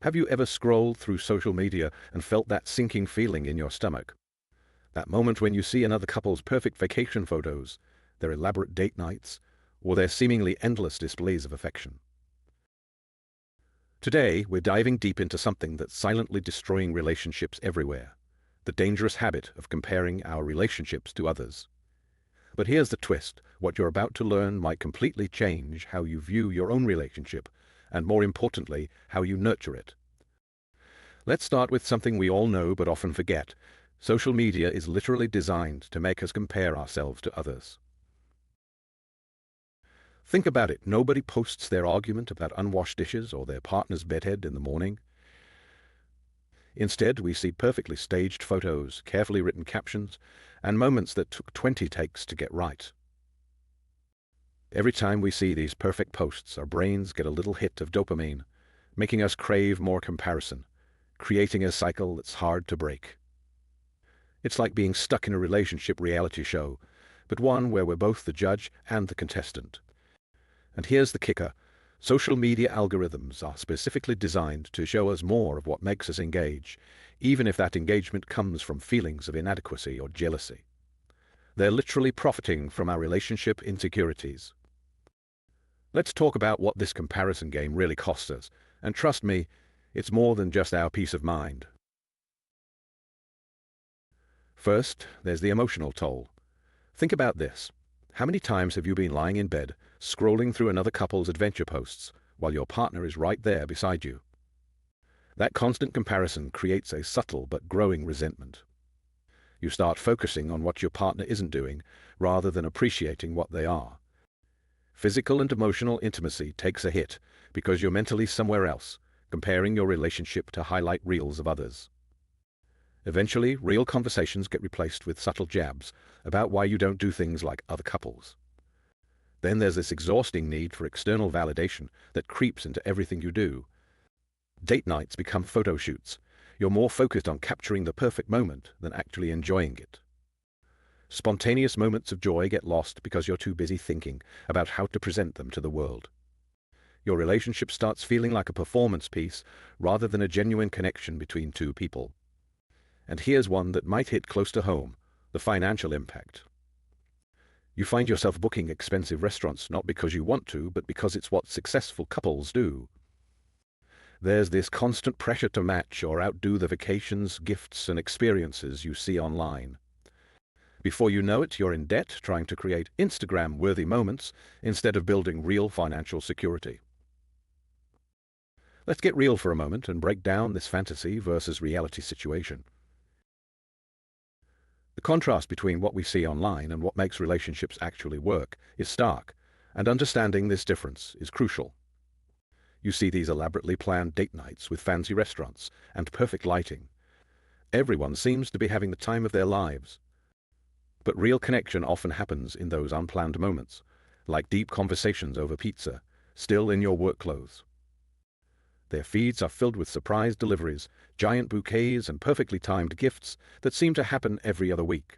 Have you ever scrolled through social media and felt that sinking feeling in your stomach? That moment when you see another couple's perfect vacation photos, their elaborate date nights, or their seemingly endless displays of affection. Today, we're diving deep into something that's silently destroying relationships everywhere: the dangerous habit of comparing our relationships to others. But here's the twist: what you're about to learn might completely change how you view your own relationship, and more importantly, how you nurture it. Let's start with something we all know but often forget. Social media is literally designed to make us compare ourselves to others. Think about it. Nobody posts their argument about unwashed dishes or their partner's bedhead in the morning. Instead, we see perfectly staged photos, carefully written captions, and moments that took 20 takes to get right. Every time we see these perfect posts, our brains get a little hit of dopamine, making us crave more comparison, creating a cycle that's hard to break. It's like being stuck in a relationship reality show, but one where we're both the judge and the contestant. And here's the kicker: social media algorithms are specifically designed to show us more of what makes us engage, even if that engagement comes from feelings of inadequacy or jealousy. They're literally profiting from our relationship insecurities. Let's talk about what this comparison game really costs us, and trust me, it's more than just our peace of mind. First, there's the emotional toll. Think about this. How many times have you been lying in bed, scrolling through another couple's adventure posts, while your partner is right there beside you? That constant comparison creates a subtle but growing resentment. You start focusing on what your partner isn't doing, rather than appreciating what they are. Physical and emotional intimacy takes a hit, because you're mentally somewhere else, comparing your relationship to highlight reels of others. Eventually, real conversations get replaced with subtle jabs about why you don't do things like other couples. Then there's this exhausting need for external validation that creeps into everything you do. Date nights become photo shoots. You're more focused on capturing the perfect moment than actually enjoying it. Spontaneous moments of joy get lost because you're too busy thinking about how to present them to the world. Your relationship starts feeling like a performance piece rather than a genuine connection between two people. And here's one that might hit close to home: the financial impact. You find yourself booking expensive restaurants not because you want to, but because it's what successful couples do. There's this constant pressure to match or outdo the vacations, gifts, and experiences you see online. Before you know it, you're in debt trying to create Instagram-worthy moments instead of building real financial security. Let's get real for a moment and break down this fantasy versus reality situation. The contrast between what we see online and what makes relationships actually work is stark, and understanding this difference is crucial. You see these elaborately planned date nights with fancy restaurants and perfect lighting. Everyone seems to be having the time of their lives. But real connection often happens in those unplanned moments, like deep conversations over pizza, still in your work clothes. Their feeds are filled with surprise deliveries, giant bouquets, and perfectly timed gifts that seem to happen every other week.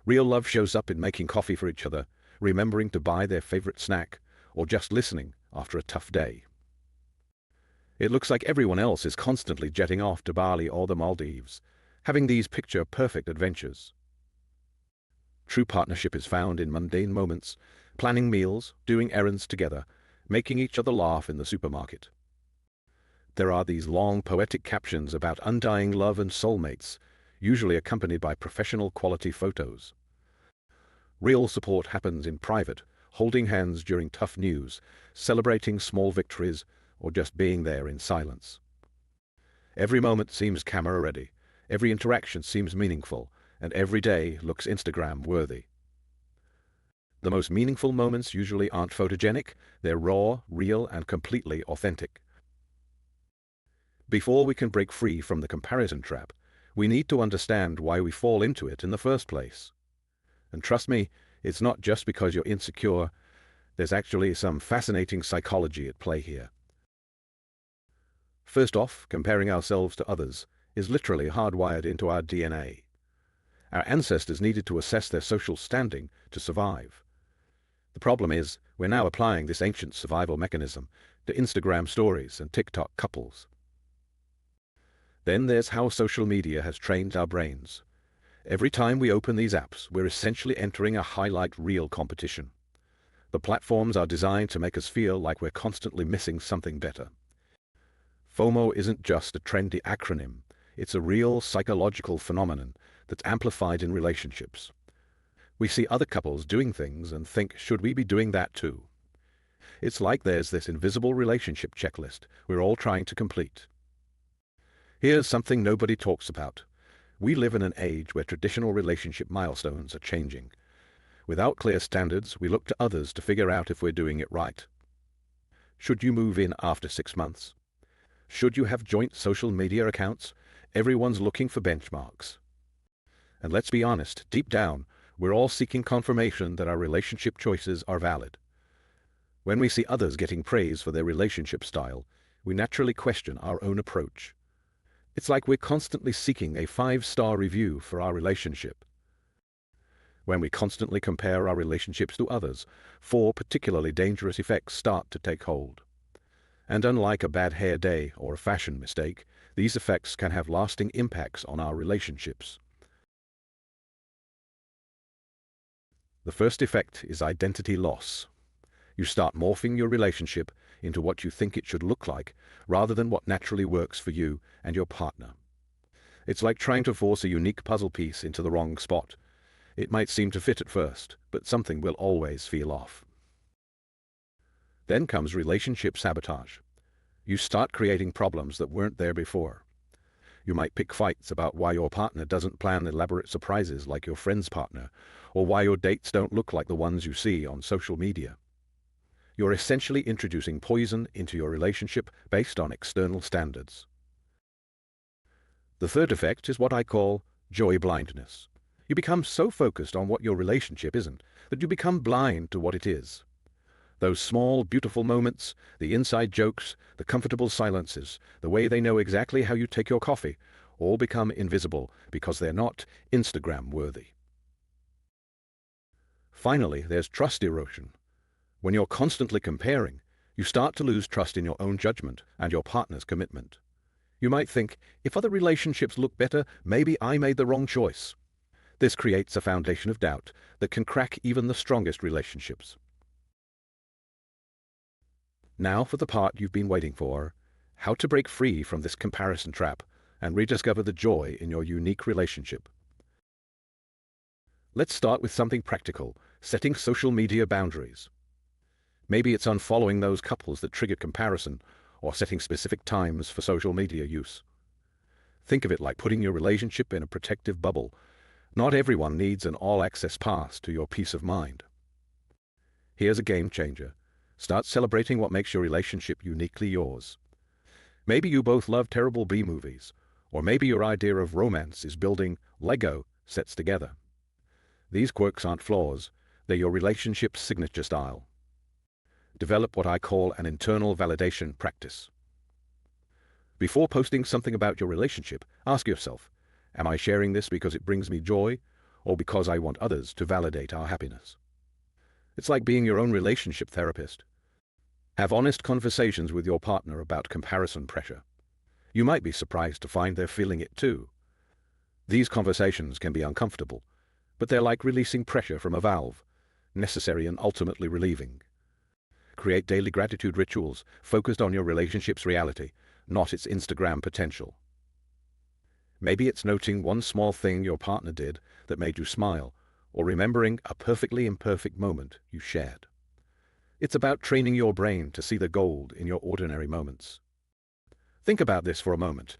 Real love shows up in making coffee for each other, remembering to buy their favorite snack, or just listening after a tough day. It looks like everyone else is constantly jetting off to Bali or the Maldives, having these picture-perfect adventures. True partnership is found in mundane moments, planning meals, doing errands together, making each other laugh in the supermarket. There are these long poetic captions about undying love and soulmates, usually accompanied by professional quality photos. Real support happens in private, holding hands during tough news, celebrating small victories, or just being there in silence. Every moment seems camera-ready, every interaction seems meaningful, and every day looks Instagram-worthy. The most meaningful moments usually aren't photogenic, they're raw, real, and completely authentic. Before we can break free from the comparison trap, we need to understand why we fall into it in the first place. And trust me, it's not just because you're insecure. There's actually some fascinating psychology at play here. First off, comparing ourselves to others is literally hardwired into our DNA. Our ancestors needed to assess their social standing to survive. The problem is, we're now applying this ancient survival mechanism to Instagram stories and TikTok couples. Then there's how social media has trained our brains. Every time we open these apps, we're essentially entering a highlight reel competition. The platforms are designed to make us feel like we're constantly missing something better. FOMO isn't just a trendy acronym, it's a real psychological phenomenon that's amplified in relationships. We see other couples doing things and think, should we be doing that too? It's like there's this invisible relationship checklist we're all trying to complete. Here's something nobody talks about. We live in an age where traditional relationship milestones are changing. Without clear standards, we look to others to figure out if we're doing it right. Should you move in after 6 months? Should you have joint social media accounts? Everyone's looking for benchmarks. And let's be honest, deep down, we're all seeking confirmation that our relationship choices are valid. When we see others getting praise for their relationship style, we naturally question our own approach. It's like we're constantly seeking a 5-star review for our relationship. When we constantly compare our relationships to others, 4 particularly dangerous effects start to take hold. And unlike a bad hair day or a fashion mistake, these effects can have lasting impacts on our relationships. The first effect is identity loss. You start morphing your relationship into what you think it should look like, rather than what naturally works for you and your partner. It's like trying to force a unique puzzle piece into the wrong spot. It might seem to fit at first, but something will always feel off. Then comes relationship sabotage. You start creating problems that weren't there before. You might pick fights about why your partner doesn't plan elaborate surprises like your friend's partner, or why your dates don't look like the ones you see on social media. You're essentially introducing poison into your relationship based on external standards. The third effect is what I call joy blindness. You become so focused on what your relationship isn't that you become blind to what it is. Those small, beautiful moments, the inside jokes, the comfortable silences, the way they know exactly how you take your coffee, all become invisible because they're not Instagram-worthy. Finally, there's trust erosion. When you're constantly comparing, you start to lose trust in your own judgment and your partner's commitment. You might think, if other relationships look better, maybe I made the wrong choice. This creates a foundation of doubt that can crack even the strongest relationships. Now for the part you've been waiting for, how to break free from this comparison trap and rediscover the joy in your unique relationship. Let's start with something practical, setting social media boundaries. Maybe it's unfollowing those couples that trigger comparison, or setting specific times for social media use. Think of it like putting your relationship in a protective bubble. Not everyone needs an all-access pass to your peace of mind. Here's a game changer. Start celebrating what makes your relationship uniquely yours. Maybe you both love terrible B-movies, or maybe your idea of romance is building Lego sets together. These quirks aren't flaws, they're your relationship's signature style. Develop what I call an internal validation practice. Before posting something about your relationship, ask yourself, am I sharing this because it brings me joy, or because I want others to validate our happiness? It's like being your own relationship therapist. Have honest conversations with your partner about comparison pressure. You might be surprised to find they're feeling it too. These conversations can be uncomfortable, but they're like releasing pressure from a valve, necessary and ultimately relieving. Create daily gratitude rituals focused on your relationship's reality, not its Instagram potential. Maybe it's noting one small thing your partner did that made you smile, or remembering a perfectly imperfect moment you shared. It's about training your brain to see the gold in your ordinary moments. Think about this for a moment.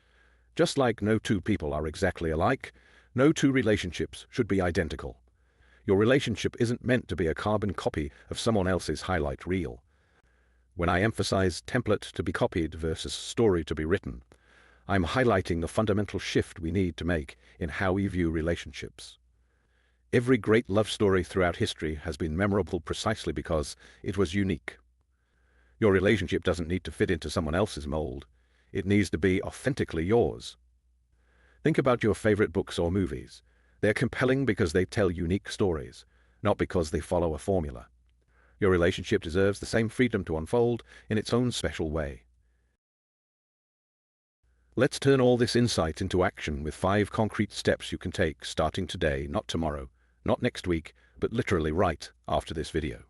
Just like no two people are exactly alike, no two relationships should be identical. Your relationship isn't meant to be a carbon copy of someone else's highlight reel. When I emphasize template to be copied versus story to be written, I'm highlighting the fundamental shift we need to make in how we view relationships. Every great love story throughout history has been memorable precisely because it was unique. Your relationship doesn't need to fit into someone else's mold. It needs to be authentically yours. Think about your favorite books or movies. They're compelling because they tell unique stories, not because they follow a formula. Your relationship deserves the same freedom to unfold in its own special way. Let's turn all this insight into action with 5 concrete steps you can take starting today, not tomorrow, not next week, but literally right after this video.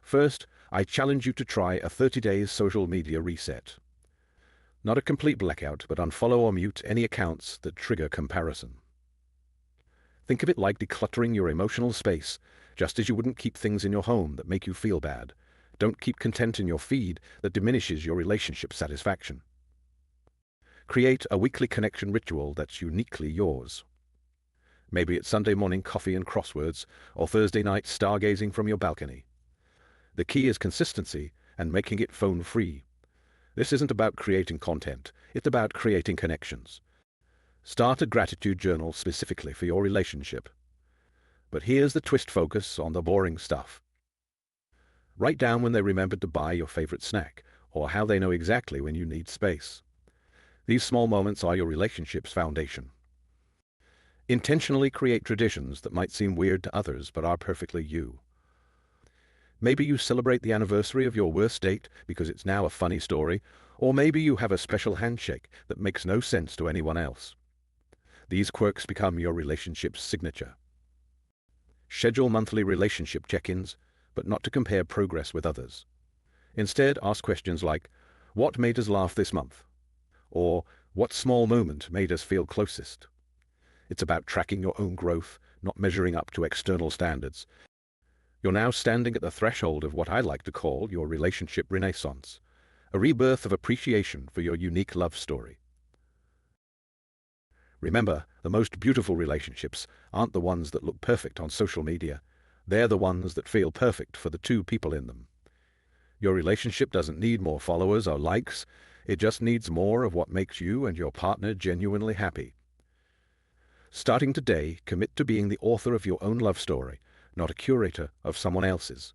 First, I challenge you to try a 30 days social media reset. Not a complete blackout, but unfollow or mute any accounts that trigger comparison. Think of it like decluttering your emotional space, just as you wouldn't keep things in your home that make you feel bad. Don't keep content in your feed that diminishes your relationship satisfaction. Create a weekly connection ritual that's uniquely yours. Maybe it's Sunday morning coffee and crosswords, or Thursday night stargazing from your balcony. The key is consistency and making it phone-free. This isn't about creating content, it's about creating connections. Start a gratitude journal specifically for your relationship. But here's the twist: focus on the boring stuff. Write down when they remembered to buy your favorite snack, or how they know exactly when you need space. These small moments are your relationship's foundation. Intentionally create traditions that might seem weird to others but are perfectly you. Maybe you celebrate the anniversary of your worst date because it's now a funny story, or maybe you have a special handshake that makes no sense to anyone else. These quirks become your relationship's signature. Schedule monthly relationship check-ins, but not to compare progress with others. Instead, ask questions like, what made us laugh this month? Or, what small moment made us feel closest? It's about tracking your own growth, not measuring up to external standards. You're now standing at the threshold of what I like to call your relationship renaissance, a rebirth of appreciation for your unique love story. Remember, the most beautiful relationships aren't the ones that look perfect on social media. They're the ones that feel perfect for the 2 people in them. Your relationship doesn't need more followers or likes. It just needs more of what makes you and your partner genuinely happy. Starting today, commit to being the author of your own love story, not a curator of someone else's.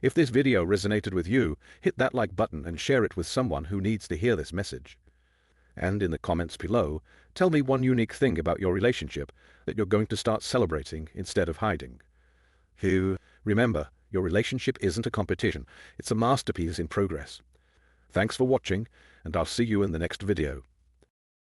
If this video resonated with you, hit that like button and share it with someone who needs to hear this message. And in the comments below, tell me one unique thing about your relationship that you're going to start celebrating instead of hiding. Remember, your relationship isn't a competition, it's a masterpiece in progress. Thanks for watching, and I'll see you in the next video.